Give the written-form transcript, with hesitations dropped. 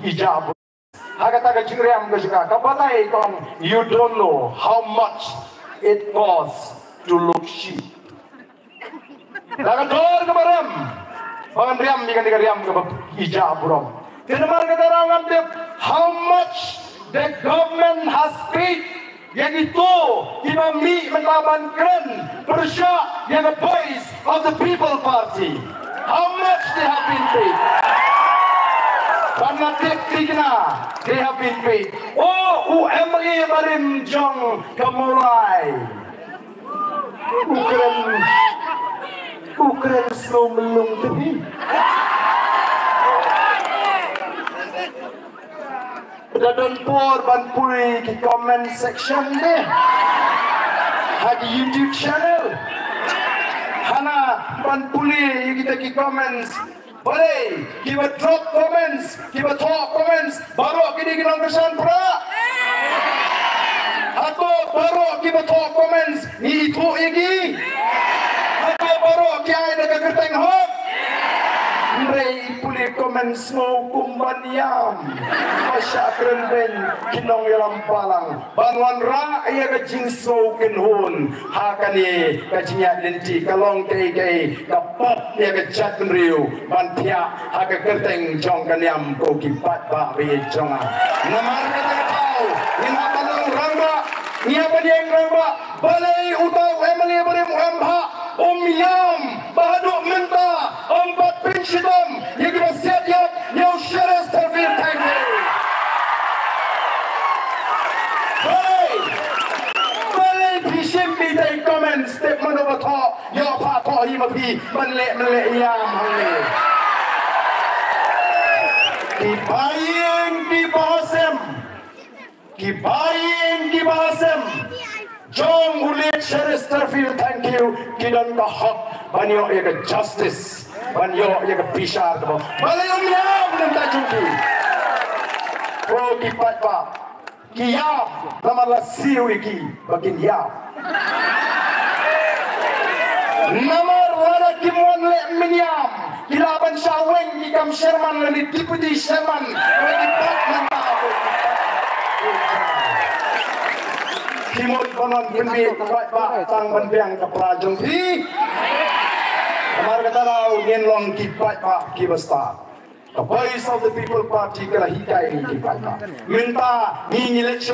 hijab. Hakataga jingriam ko juga. Kapatai kong you don't know how much it costs to look chic. Laga dor ke baram. Bangan riam ikan riam ke hijab buram. Kenapa kita orang how much the government has paid yang itu dimami melawan keren persya yang the voice of the people party. How much they have been paid? Karena tikna they have been paid. Oh, UMI barim jong kemulai. Ukren slow melung tadi. Dadon por banpui di comment section deh. Hadi YouTube channel. Hana banpuli kita di comments. Boleh kita drop comments, kita talk comments. Baru kita kinong kesan pra. Atau baru kita talk comments. Ni itu lagi. Atau baru kita ada kekerteng hok. Mrei puli comments mo kumbaniam. Masya kerendeng kinong yalam palang. Banwan ra iya kajing so kenhun. Hakani kajinya linti kalong kay kapat iya kajat menriu. Bantia haka kerteng jong kaniam ko kipat ba bi jonga. Namar kata kau. Ina tanong ramba. Nia badiang ramba. Balai utau emali bari muhamha. Yam bahaduk menta. Ombat pinsidom. Yang kita siap yang syarah terfir tangga. Balai pisim bidai komen step mana batok. Ya pak tok lima pi melek yam hale. Kibahasem. Jong ulit syarah terfir thank you. Kidan kahak banyo ya justice. Banyo ya pisar tu. Balai yam nenta jumpi. Oh kipat pak. Kiyap nama lasiu iki bakin yap. Namar wala kimon le minyam. Kilaban syaweng ikam Sherman lani deputy Sherman. Lagi pak nanta. Kimon konon kini kuat pak tang benbiang ke prajung ti. Kamar kata lau nyenlong kipat pak kibasta. The voice of the people party kala hikai ni kipat pak. Minta ni election